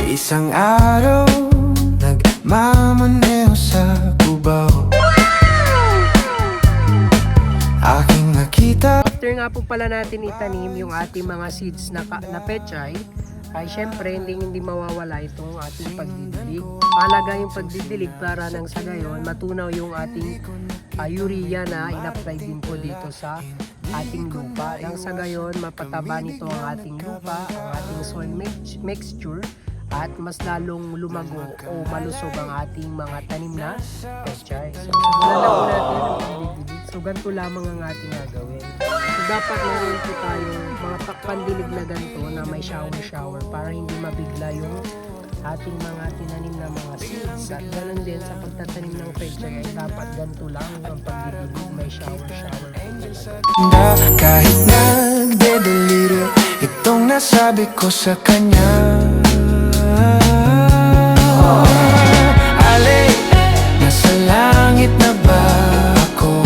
Isang araw, nagmamaneho sa Cubao, aking nakita. After nga po pala natin itanim yung ating mga seeds na pechay, ay syempre hindi mawawala itong ating pagdidilig. Mahalaga yung pagdidilig para nang sa gayon matunaw yung ating urea na in-apply din po dito sa ating lupa. Nang sa gayon mapataba nito ang ating lupa, ang ating soil mixture, at mas lalong lumago o malusog ang ating mga tanim na pechay. So simulan na po natin ang pagdidilig. So ganito lamang ang ating gagawin. So dapat meron po tayong mga pandilig na ganito na may shower para hindi mabigla yung ating mga tinanim na mga seeds. At ganoon din sa pagtatanim ng pechay ay dapat ganito lang ang pagdidilig, may shower po talaga. Kahit nagdedeliryo, itong nasabi ko sa kanya. Ale, nasa langit na ba ako?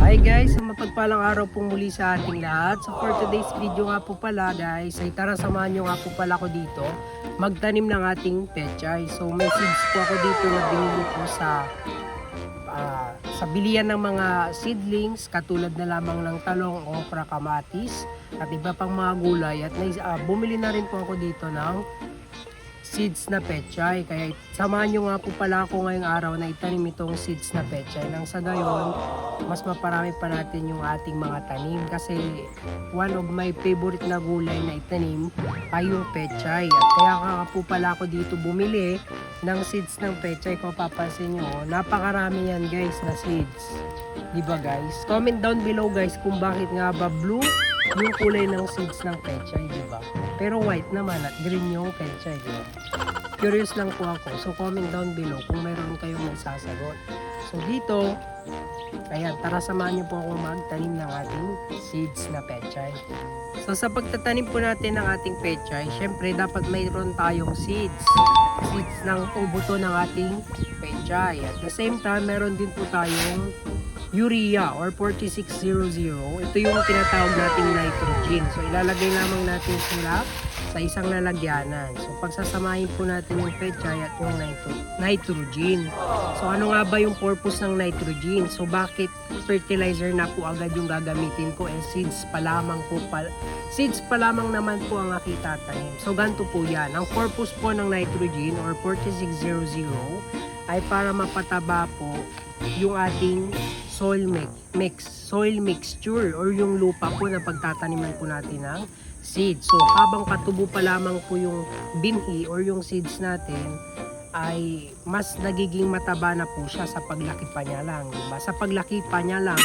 Hi guys, mapagpalang araw po muli sa ating lahat. So for today's video nga po pala guys, ay tara samahan nyo nga po pala ako dito magtanim ng ating pechay. So may seeds po ako dito na binili ko sa bilihan ng mga seedlings, katulad na lamang ng talong, okra, kamatis at iba pang mga gulay. At bumili na rin po ako dito ng seeds na pechay, kaya samahan nyo nga po pala ako ngayong araw na itanim itong seeds na pechay. Nang sa gayon mas maparami pa natin yung ating mga tanim, kasi one of my favorite na gulay na itanim ay yung pechay. At kaya nga po pala ako dito bumili ng seeds ng pechay. Kung papansin nyo, napakarami yan guys na seeds, diba guys? Comment down below guys kung bakit nga ba blue yung kulay ng seeds ng pechay, diba? Pero white naman at green yung pechay, diba? Curious lang po ako. So comment down below kung mayroon kayong magsasagot. So dito, ayan, tara samahan niyo po ako magtanim ng ating seeds na pechay. So sa pagtatanim po natin ng ating pechay, syempre dapat mayroon tayong seeds ng buto ng ating pechay. At the same time, meron din po tayong urea or 4600. Ito yung tinatawag nating nitrogen. So ilalagay lamang natin sila sa isang lalagyanan. So pagsasamahin po natin yung pechay at yung nitrogen. So ano nga ba yung purpose ng nitrogen? So bakit fertilizer na po agad yung gagamitin ko? Seeds pa lamang naman po ang aking tatanim. So ganito po yan. Ang purpose po ng nitrogen or 4600 ay para mapataba po yung ating soil mixture or yung lupa po na pagtataniman po natin ng seeds. So habang patubo pa lamang po yung binhi or yung seeds natin, ay mas nagiging mataba na po siya sa paglaki pa niya lang, diba? Sa paglaki pa niya lang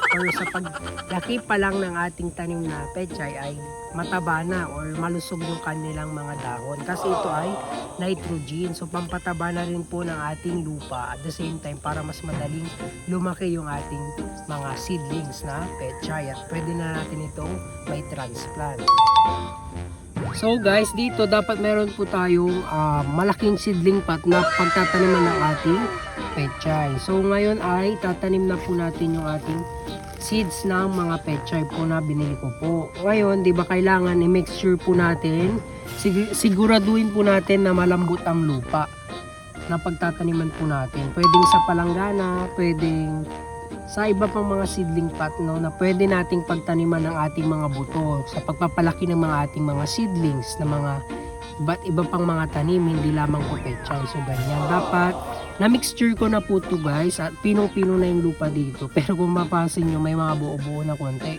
or sa paglaki pa lang ng ating tanim na pechay ay mataba na or malusog yung kanilang mga dahon, kasi ito ay nitrogen. So pampataba na rin po ng ating lupa at the same time para mas madaling lumaki yung ating mga seedlings na pechay at pwede na natin itong may transplant. So guys, dito dapat meron po tayong malaking seedling pot na pagtataniman ng ating pechay. So ngayon ay tatanim na po natin yung ating seeds ng mga pechay po na binili ko po. Ngayon, di ba kailangan i-mixture po natin, siguraduhin po natin na malambot ang lupa na pagtataniman po natin. Pwedeng sa palanggana, pwedeng sa iba pang mga seedling pot, no, na pwede nating pagtaniman ng ating mga buto sa pagpapalaki ng mga ating mga seedlings na mga iba pang mga tanim, hindi lamang po pechay. So ganyan, dapat na-mixture ko na po ito guys at pinong-pino na yung lupa dito. Pero kung mapapansin nyo, may mga buo-buo na konti.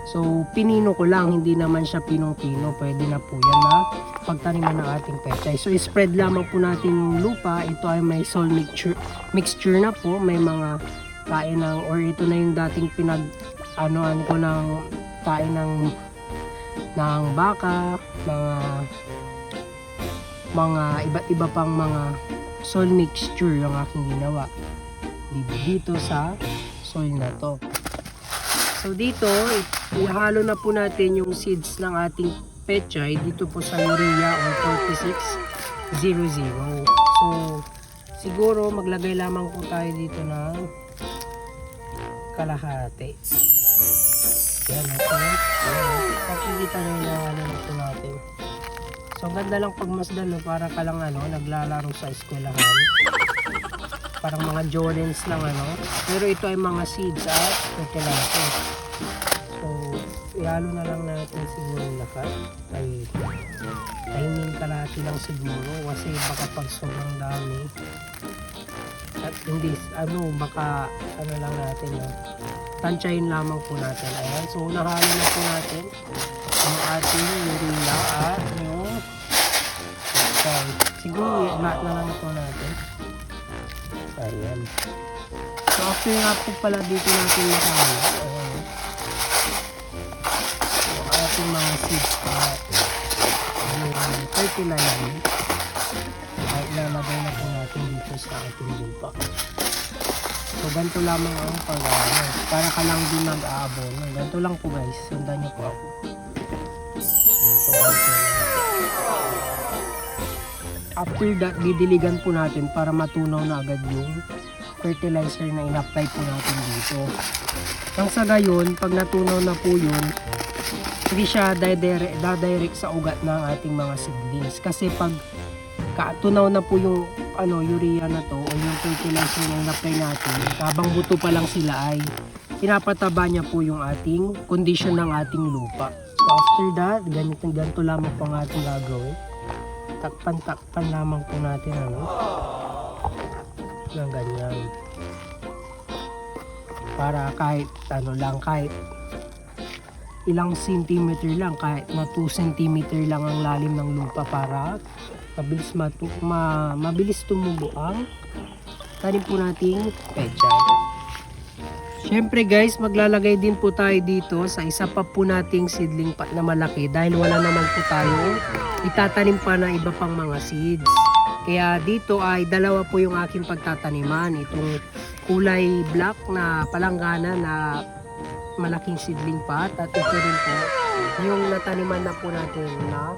So pinino ko lang, hindi naman siya pinong-pino. Pwede na po yan na pagtaniman ng ating pechay. So spread lamang po natin yung lupa. Ito ay may soil mixture na po. May mga kain ng, or ito na yung dating pinag-anoan ko ng kain ng baka, mga iba't iba pang mga soil mixture yung aking ginawa dito sa soil na to. So dito ihalo na po natin yung seeds ng ating pechay dito po sa urea or 4600. So siguro maglagay lamang po tayo dito ng kalahati. Yan ito. Pakikita na yung ano na po natin. So ang ganda lang pagmasdan, no? Para ka lang naglalaro sa eskwelahan. Parang mga Jordans lang Pero ito ay mga seeds at fertilizer. So ihalo na lang natin siguro lahat. Ay timing kalahati lang siguro kasi baka pag sobrang dami at hindi baka lang natin tansyahin lamang po natin. Ayan, so nahalo na po natin ang ating urea at yung siguro lahat na lang ito natin. Ayan, so after nga po pala dito natin nakahalo yung ating mga seeds at yung fertilizer ay ilalagay na po natin dito sa ating lupa. So ganito lamang ang para ka lang din mag-aabono. Ganito lang po guys, sundan niyo po ako. So ganito lang. After that, didiligan po natin para matunaw na agad yung fertilizer na in-apply po natin dito. Nang sa gayon, pag natunaw na po yun, hindi siya dadirect sa ugat ng ating mga seedlings. Kasi pag tunaw na po yung urea na to o yung fertilizer na in-apply natin, habang buto pa lang sila ay pinapataba niya po yung ating condition ng ating lupa. So after that, ganito lamang po ang ating gagawin. Takpan lamang po natin ng ganyan. Para kahit kahit ilang centimeter lang, kahit na 2 centimeter lang ang lalim ng lupa para mabilis tumubo ang tanim po nating pechay. Syempre guys, maglalagay din po tayo dito sa isa pa po nating seedling na malaki dahil wala naman po tayo itatanim pa ng iba pang mga seeds. Kaya dito ay dalawa po yung aking pagtataniman. Itong kulay black na palanggana na malaking seedling pot at ito rin po yung nataniman na po natin na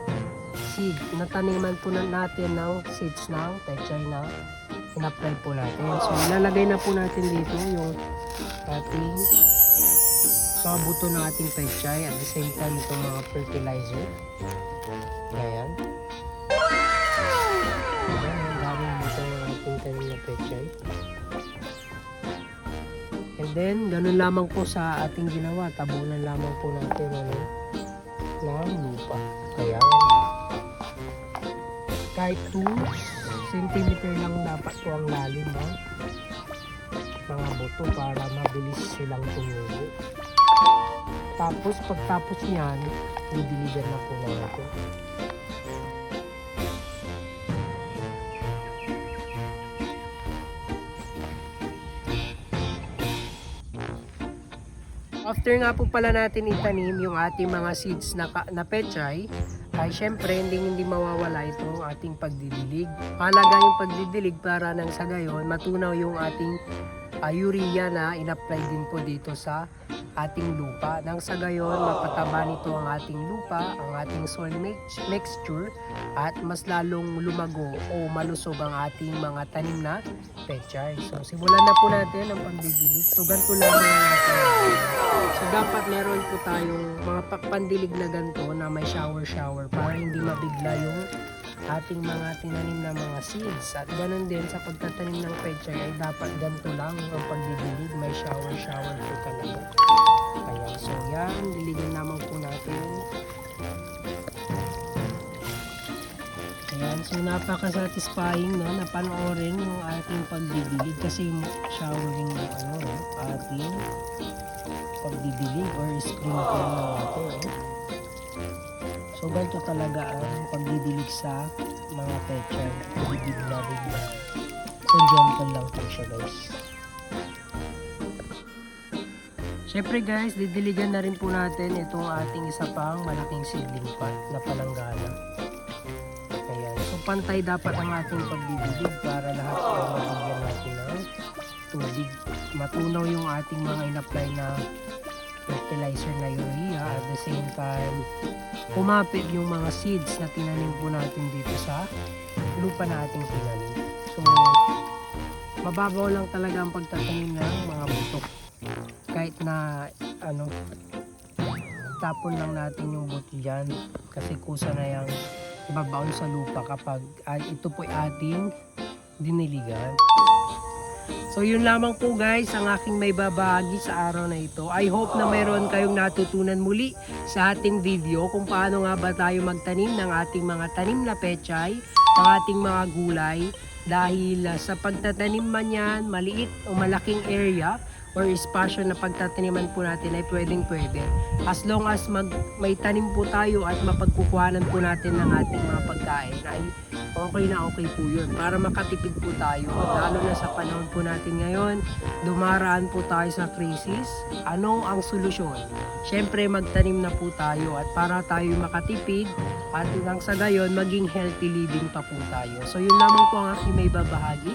seed. Nataniman po natin ng seeds ng pechay na in-apply po natin. So ilalagay na po natin dito yung ating mga buto ng ating pechay at the same time itong mga fertilizer. Ayan. Ang daming buto ng ating tanim na pechay. And then, ganun lamang po sa ating ginawa. Tabunan lamang po natin ng lupa. Kaya, kahit 2 cm lang dapat po ang lalim ng mga buto para mabilis silang tumubo. Tapos, pagtapos niyan, didiligan na po natin. After nga po pala natin itanim yung ating mga seeds na pechay, ay syempre hindi mawawala itong ating pagdidilig. Mahalaga yung pagdidilig para nang sa gayon matunaw yung ating urea na in-apply din po dito sa ating lupa. Nang sa gayon mapataba nito ang ating lupa, ang ating soil mixture at mas lalong lumago o malusog ang ating mga tanim na pechay. So simulan na po natin ang pagdidilig. So ganito lang ang ating so dapat meron po tayong mga pandilig na ganito na may shower para hindi mabigla yung ating mga tinanim na mga seeds. At ganun din sa pagtatanim ng pechay ay dapat ganito lang ang pagdidilig, may shower po talaga. Ayan, so yan, diligin naman po natin. Ayan, so napaka-satisfying na napanoorin yung ating pagdidilig kasi yung showering ng ating pagdidilig or sprinkler na natin. So ganito talaga ang pagdidilig sa mga pechay. Bigla. So gentle lang po siya guys. Syempre guys, didiligan na rin po natin itong ating isa pang malaking seedling pot na palanggana. Ayan. So pantay dapat ang ating pagdidilig para lahat ay mabigyan natin ng tubig. Matunaw yung ating mga in-apply na fertilizer na urea at the same time kumapit yung mga seeds na tinanim po natin dito sa lupa na ating tinanim. So mababaw lang talaga ang pagtatanim ng mga buto. Kahit na tapon lang natin yung buto dyan kasi kusa na yung babaon sa lupa kapag ito po ating diniligan. So yun lamang po guys ang aking may babahagi sa araw na ito. I hope na mayroon kayong natutunan muli sa ating video kung paano nga ba tayo magtanim ng ating mga tanim na pechay, ng ating mga gulay. Dahil sa pagtatanim man yan, maliit o malaking area or espasyo na pagtataniman po natin ay pwedeng-pwede. As long as may tanim po tayo at mapagkukuhanan po natin ng ating mga pagkain ay okay na okay po yun. Para makatipid po tayo. Lalo na sa panahon po natin ngayon, dumaraan po tayo sa crisis. Ano ang solusyon? Siyempre magtanim na po tayo at para tayo makatipid at hanggang sa gayon maging healthy living pa po tayo. So yun lamang po ang aking may babahagi.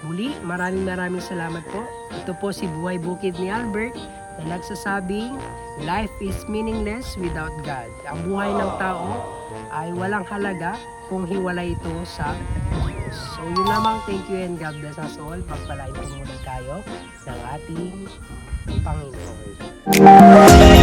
Muli, maraming salamat po. Ito po si Buhay Bukid ni Albert na nagsasabing, life is meaningless without God. Ang buhay ng tao ay walang halaga kung hiwalay ito sa Diyos. So yun lamang, thank you and God bless us all. Pagpalain po muli tayo ng ating Panginoon.